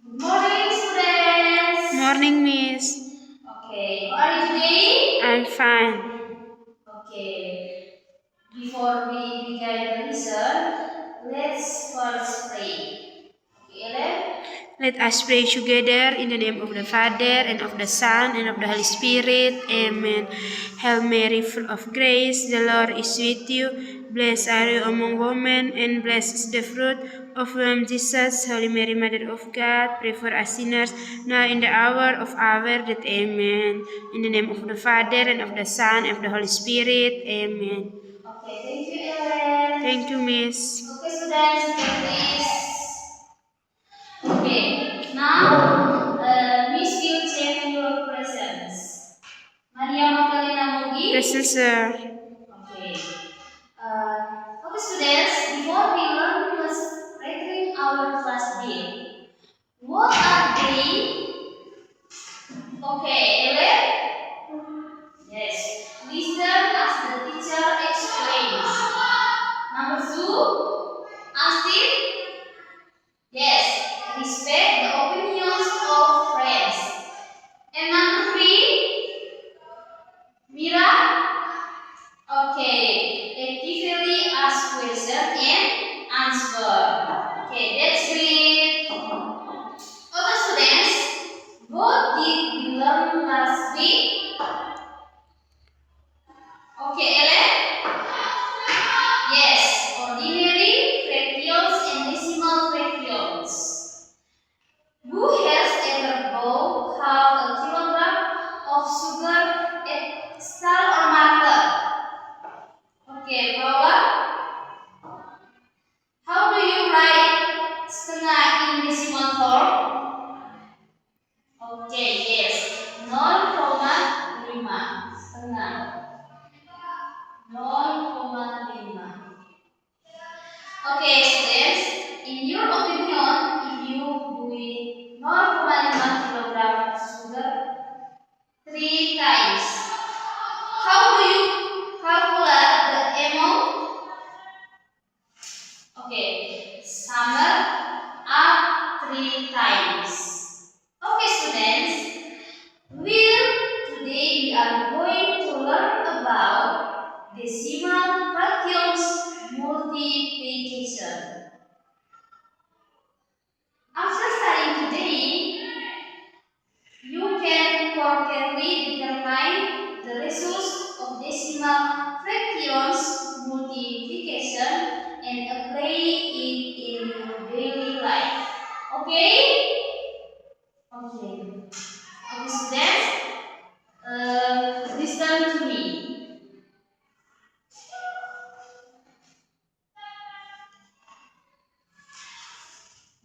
Good morning, students. Morning, Miss. Okay, how are you today? I'm fine. Okay, before we begin the lesson, let's first pray. Okay, Ellen? Let us pray together in the name of the Father, and of the Son, and of the Holy Spirit. Amen. Hail Mary, full of grace, the Lord is with you. Blessed are you among women, and blessed is the fruit of whom Jesus. Holy Mary, Mother of God, pray for us sinners, now in the hour of our death. Amen. In the name of the Father, and of the Son, and of the Holy Spirit. Amen. Okay, thank you, Ellen. Thank you, Miss. Okay, students, please. Okay, now Miss will check your presence. Maria Magdalena Mugi. Present, sir. Okay. Okay, students, before we learn, we must return our class date. What are they? Okay, Ellen? Yes. Listen as the teacher explains. Number two, Astin? Yes. Respect the opinions of friends. And number three, Mira? Okay. Actively ask question and answer. Okay, that's great. Okay, students, what did we learn last week? Okay, Ellen? Yes, ordinary fractions and decimal fractions. Who has ever bought half a kilogram of sugar at Star or Market? Okay, Paula, how do you write setengah in decimal form? Okay, yes, 0,5 setengah. 0,5. Okay, students, in your opinion, if you buy 0,5 kilogram of sugar 3 times, how do you calculate the amount? Okay, summer up 3 times. Okay, students, today we are going to learn about decimal fractions multiplication. After studying today, you can correctly determine the results of decimal fractions multiplication and apply it in your daily life. Okay? Okay. Okay, students, listen to me.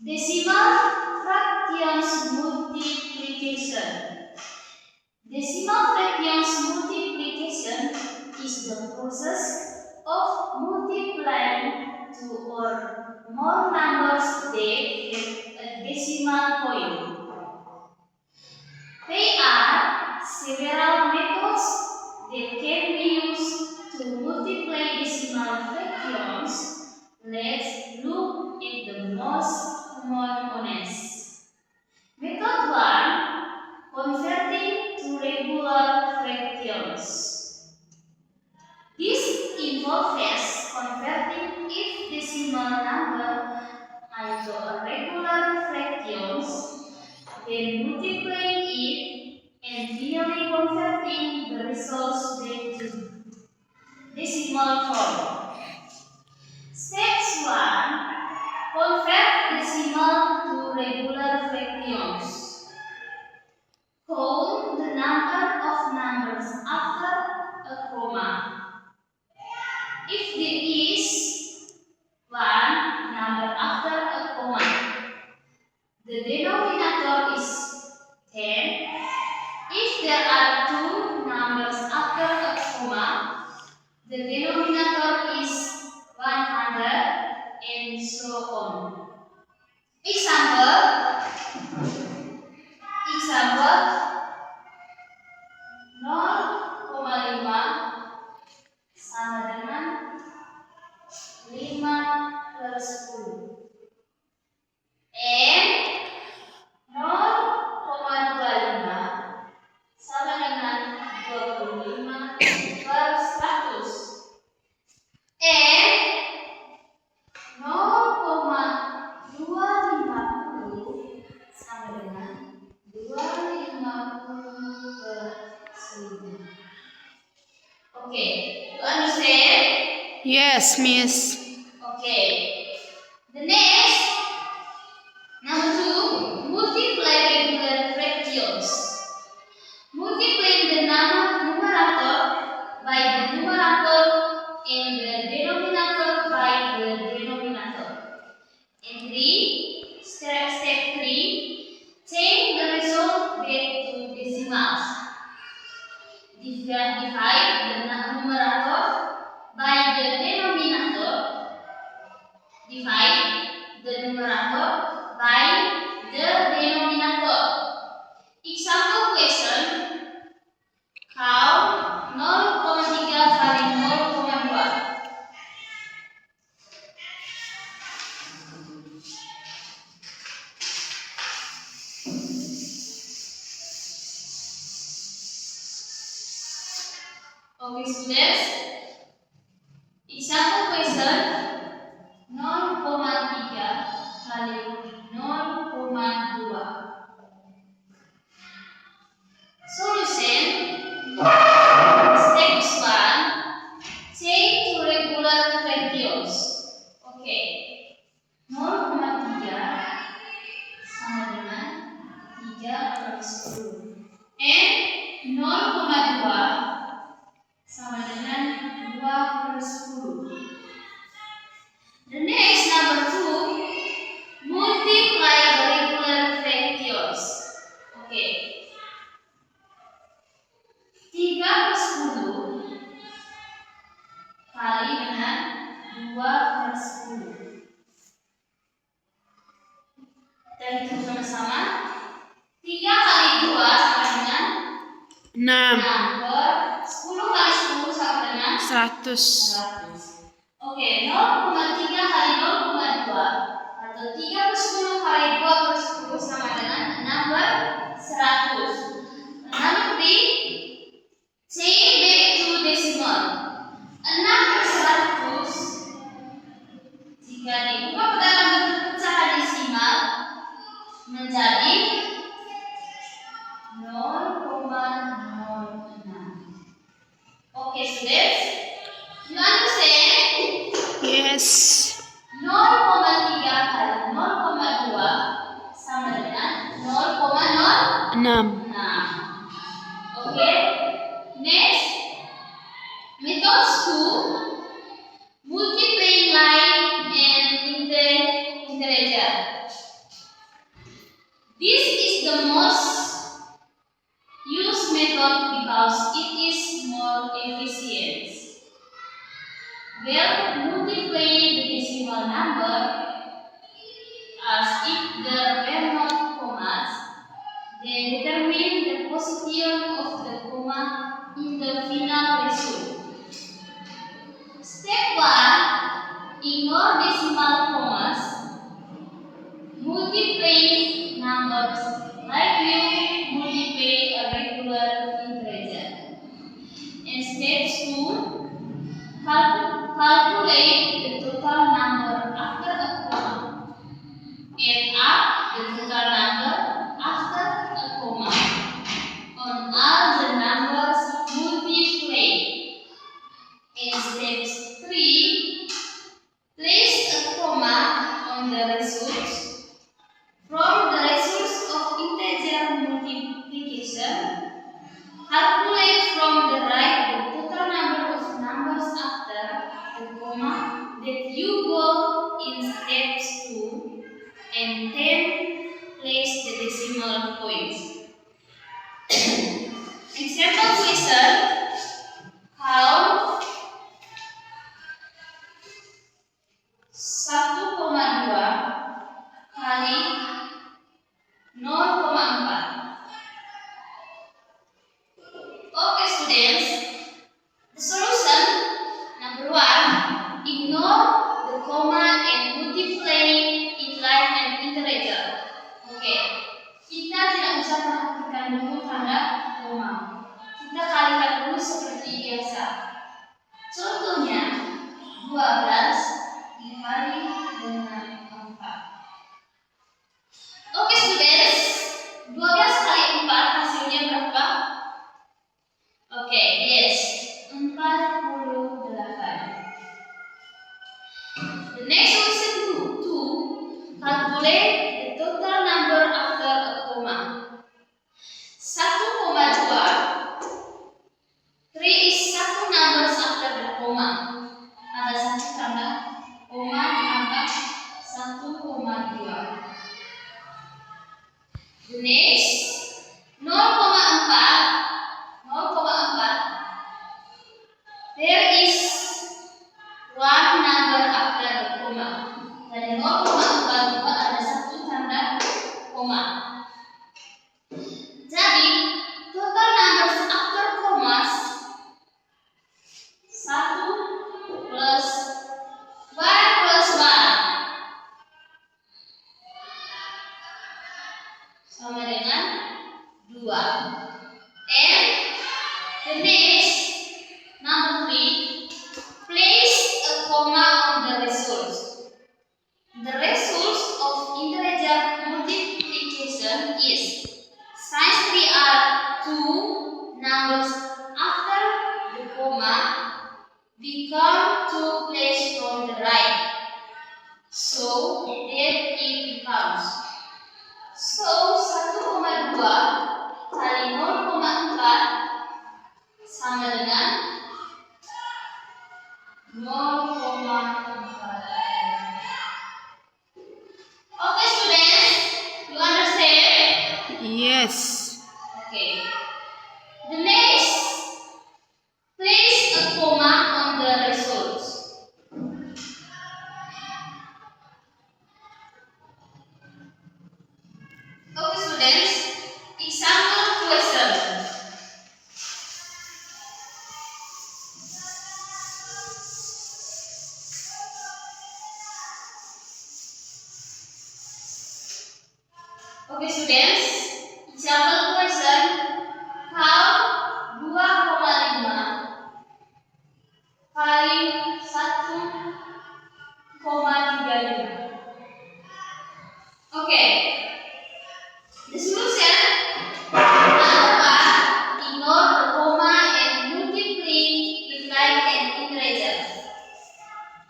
Decimal fractions multiplication. Decimal fractions multiplication is the process of multiplying two or more numbers that have a decimal point. There are several methods that can be used to multiply decimal fractions. Let's look at the most common ones. Method 1. Converting to regular fractions. This involves converting each decimal number into a regular fractions, then multiplying it and finally converting the results back to decimal form. Steps 1. Convert decimal to regular fractions. Count the number of numbers after a comma. If there is one number after a comma, the denominator is 10. If there are two numbers after a comma, the denominator is 100, and so on. Example, Yes, Miss. Okay. The next, number 2, multiply regular fractions. Multiply the numerator by the numerator and the denominator by the denominator. And 3, step 3, change the result back to decimals. Divide the numerator by the denominator. Divide the numerator by the denominator. Example question. How 0,3 kali 0,2? Okay, students. Example question 0,3 kali 0,2. Solution. Step 1. Change to regular fractions. Okay. 0,3 sama dengan 3/10. And 0,2 sama dengan 2/10. The next, number 2, multiply the regular fractions. Okay. 3/10 kali dengan 2/10. Kita hitung sama-sama. 3 kali 2 sama dengan 6. 10 kali 10 sama dengan 100. 100. Oke, 0,3 kali 0,2 atau 3/10 kali 2/10 sama dengan 6/100. Number 3, change back to decimal. 6/100 jika diubah ke dalam bentuk pecahan desimal menjadi 0,06. Okay, students, you understand? Yes. 0,3 kali 0,2 sama dengan 0,06. 6. Okay. Next, method 2, multiplying line and integer. This is the most used method because it is more efficient. Well, multiply the decimal number as if there were not commas, then determine the position of the comma in the final result. Step 1, ignore decimal commas. Multiply numbers like you multiply a regular integer. And step 2, calculate the total number after a comma. Add up the total number after a comma on all the numbers multiplied. And step 3, place a comma on the results. From the results of integer multiplication, calculate from the right the total number of numbers after the comma that you got in steps 2 and 10. Place the decimal points. Example question. Count 1,2 kali 0,4. Okay, students. The solution, number 1, ignore the comma and multiply in line and integer. Okay, kita tidak usah perhatikan dulu tanda koma. Kita kalikan dulu seperti biasa. Contohnya 12 dikali dengan 4. Oke, students, 12 kali 4 hasilnya berapa? Oke, yes, 48. Calculate the total number after a comma. 1,2. 3 is satu numbers after the comma. Ada satu tanda koma ditambah 1,2. The next 0,4. There is one number after the comma. Dari 0,4 juga ada satu tanda koma. Jadi total numbers after commas 1 plus 1 plus 1 sama dengan 2. And the next number 3, place a comma on the results. The results of integer multiplication is since 3 are 2 numbers after the comma become 2 placed from the right. So that it becomes. So 1,2 kali 0,4 sama dengan 0,4. Okay, students, you understand? Yes. Okay. The next, place a comma on the results. Okay, students, example question. Okay, students, example question. Count 2,5 kali 1,35. Okay. The solution. Number 1, ignore the comma and multiply it like an integer.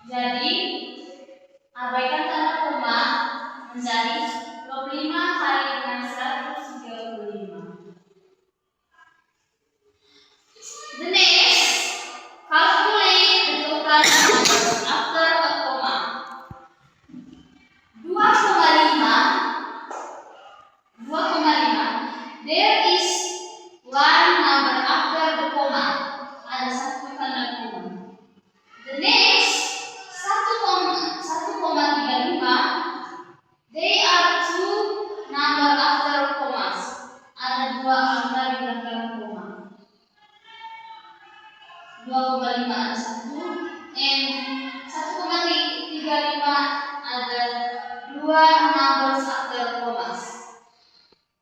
Jadi, abaikan tanda koma menjadi 25 kali dengan 135. The next, calculate the total numbers after a comma. 2,5. There is one number after the comma. Ada satu tanda koma. The next, 1,35. They are two number after commas. Ada dua angka di belakang koma. 2,5 ada satu, and 1,35 ada dua numbers after commas.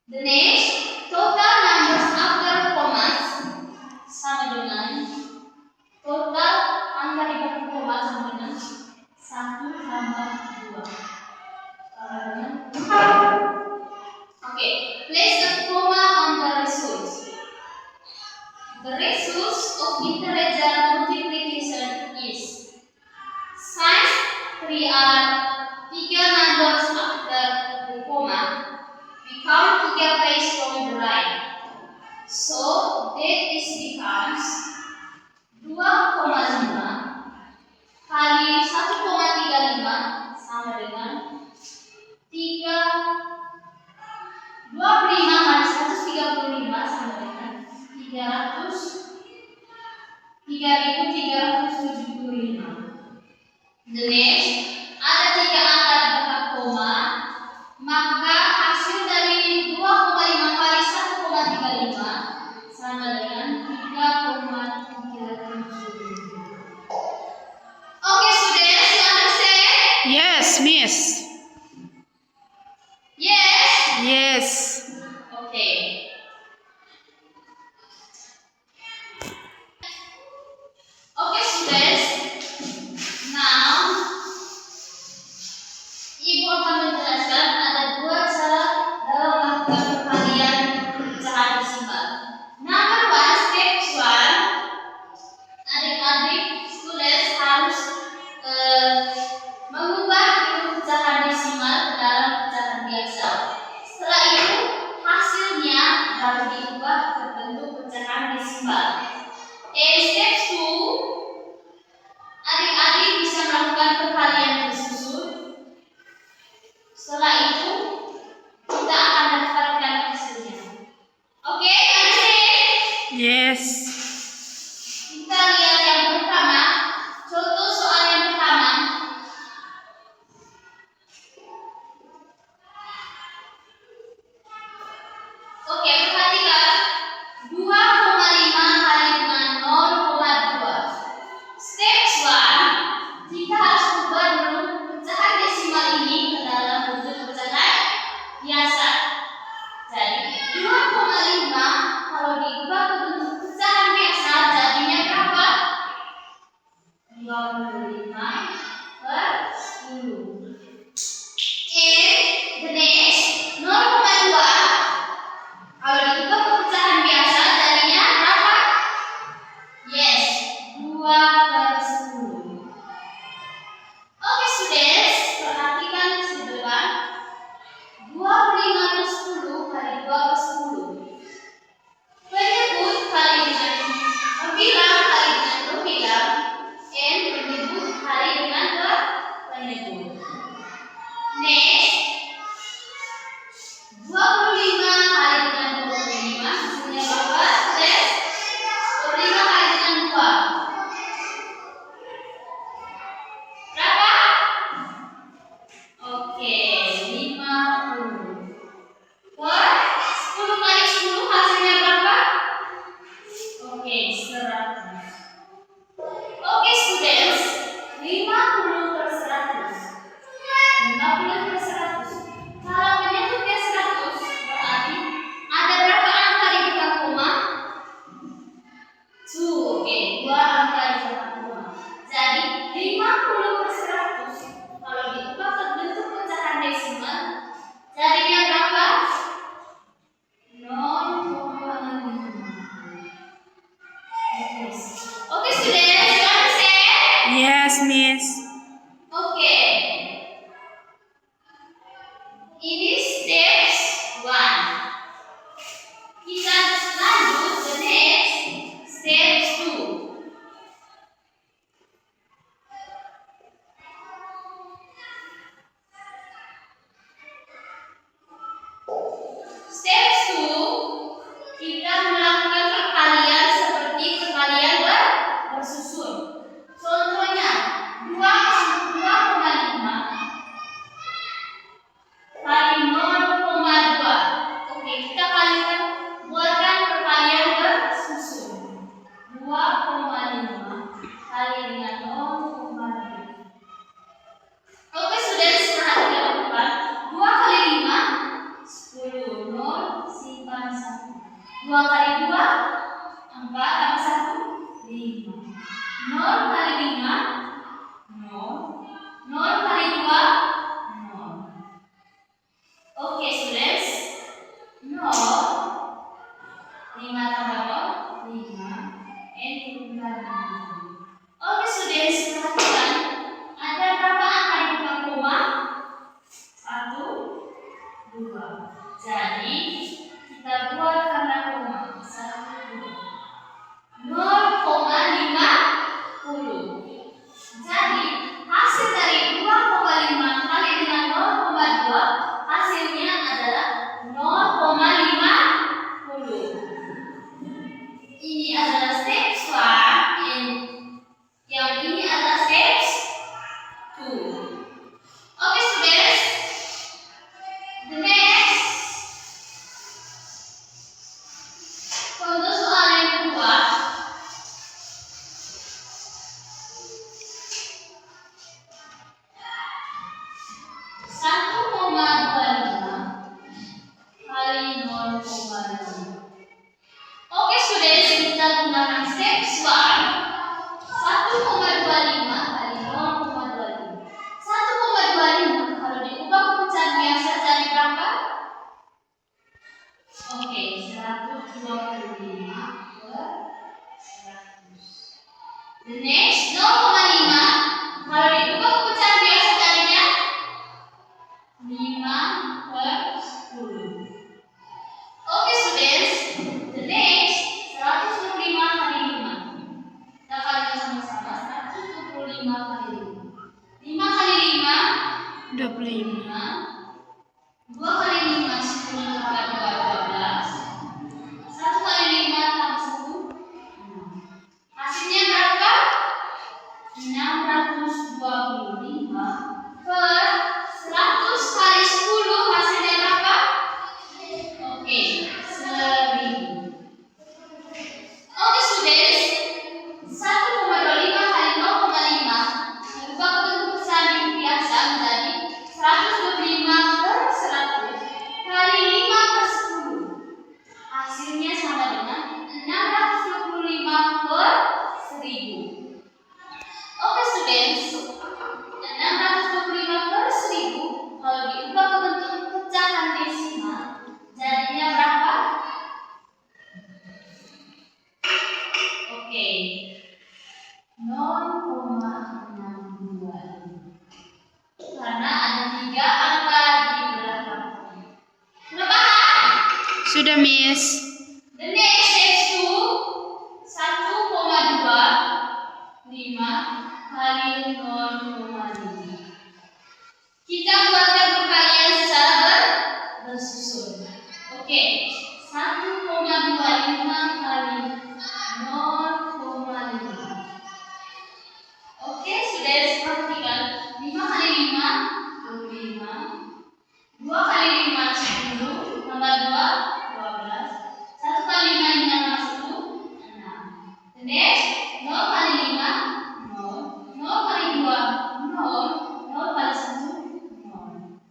The next, total numbers after commas sama dengan total angka di belakang koma sama dengan 1 tambah 2. Okay, place a comma on the results. The results of integer multiplication is since 3 are bigger numbers after the comma become bigger placed from the right. So that is becomes 2,5 kali 1,35 sama dengan 25 kali 135 sama dengan 3.375. The next, ada 3 angka di belakang koma, maka hasil dari 2,5 kali 1,35 sama dengan 3,375. Okay, students, you understand? Yes, Miss. Yes. Yes. Okay. Okay, students. Now, Ibu akan menjelaskan ada 2 cara dalam melakukan perkalian pecahan desimal. Number 1, step 1. Adik-adik students harus mengubah pecahan desimal ke dalam 2 kali 2, 4 tambah 1, 5. 0 kali 5, 0. 0 kali 2, 0. Oke, students. 0, 5 tambah 0, 5. And tinggal 5. Oke, students, perhatikan. Ada berapa angka di depan koma? 1, 2. Jadi, kita buat tanda koma. 1, 2. 0,50. Jadi, hasil dari 2,5 kali dengan 0,2, hasilnya adalah 0,50. Ini adalah step 1 and yang ini adalah step 2. Oke, students. The next. Contoh soal yang kedua. Oke, students, kita gunakan step 1. 1,25 kali 0,25. 1,25 kalau diubah ke pecahan biasa jadi berapa? Oke, 125 per 100. The next, 0,5 kalau diubah ke pecahan biasa jadinya 5 per 10. Oke, students. The next, 125 kali 5. Kita kalikan sama-sama. 125 kali 5. 5 kali 5, 25. 2 kali 5, 10 tambah 2, 12. 1 kali 5 tambah 1, 6. Hasilnya berapa? 625 per 100 kali 10, hasilnya berapa? Oke, 1000. Oke, students. 1,25 kali 0,5 diubah ke bentuk pecahan yang biasa menjadi 125 per 100 kali 5 per 10. Hasilnya sama dengan 625 per 1000. Oke, students. 625 per 1000 kalau diubah ke bentuk pecahan desimal jadinya berapa? Oke, 0,625. Karena ada 3 angka di belakang. Sudah paham? Sudah, Miss. The next step 2, 1,25 kali 0,5. Kita buatkan perkalian secara bersusun. Oke, 1,25 kali 0,5. Oke, sudah perhatikan. 5 kali 5, 25. 2 kali 5, 10. Tambah 2, 12. 1 kali 5, 5 tambah 1, 6. The next, 0 kali 5, 0. 0 kali 2, 0. 0 kali 1, 0.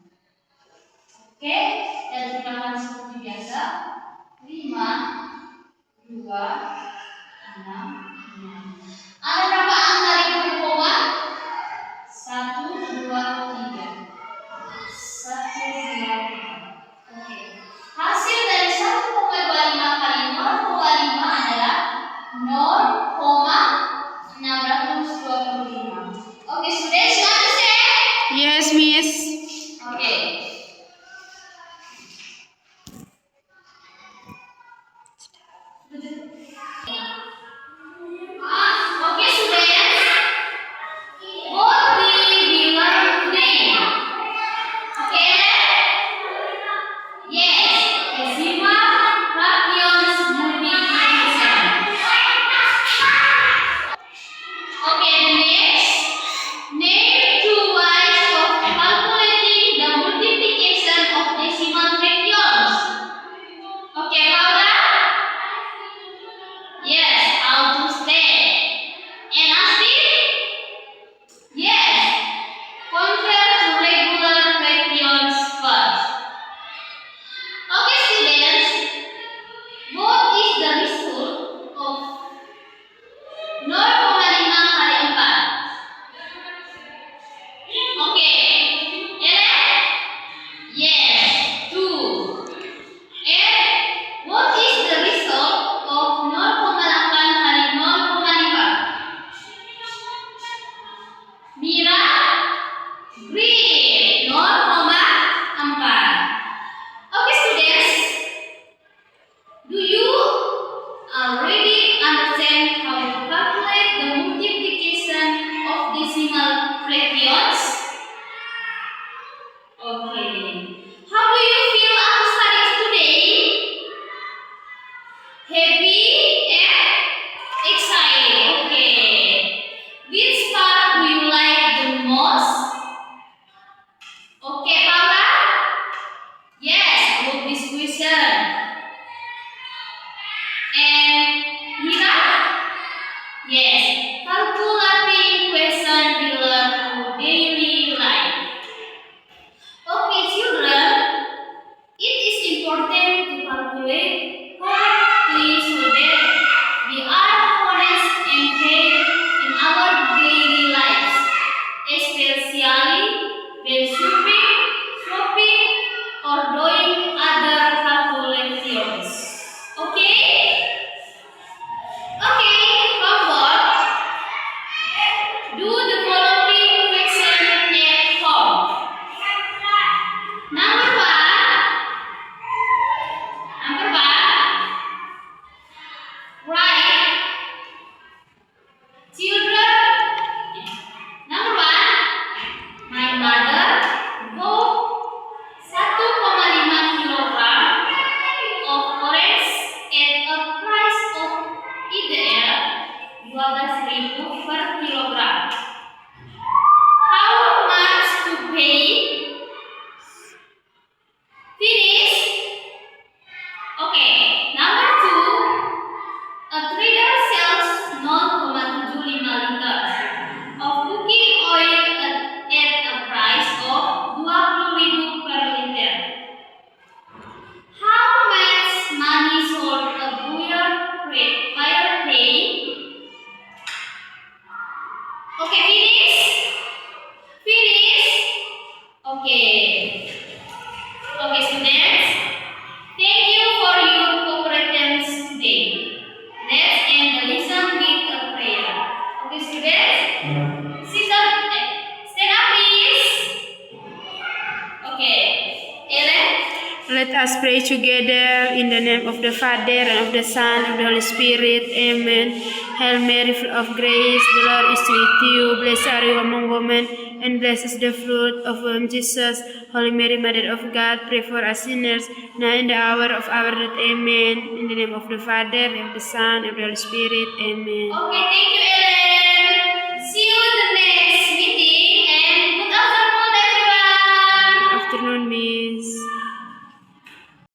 Oke, dan gunakan seperti biasa. 5, 2, 6, 6. Ada berapa angka di belakang koma? 1, 2, 3. 1, 2, 3. Oke. Hasil dari 1,25 kali 0,5 adalah 0,625. Oke, sudah understand? Yes, Miss. Oke. Oke, students. Okay, students. Thank you for your cooperation today. Let's end the lesson with a prayer. Okay, students. Stand up, please. Okay. Ellen. Let us pray together in the name of the Father, and of the Son, and of the Holy Spirit. Amen. Hail Mary, full of grace, the Lord is with you. Blessed are you among women, and blessed is the fruit of womb, Jesus. Holy Mary, Mother of God, pray for us sinners, now in the hour of our death. Amen. In the name of the Father, and of the Son, and of the Holy Spirit. Amen. Okay, thank you, Ellen. See you in the next meeting, and good afternoon, everyone. Good afternoon, Miss.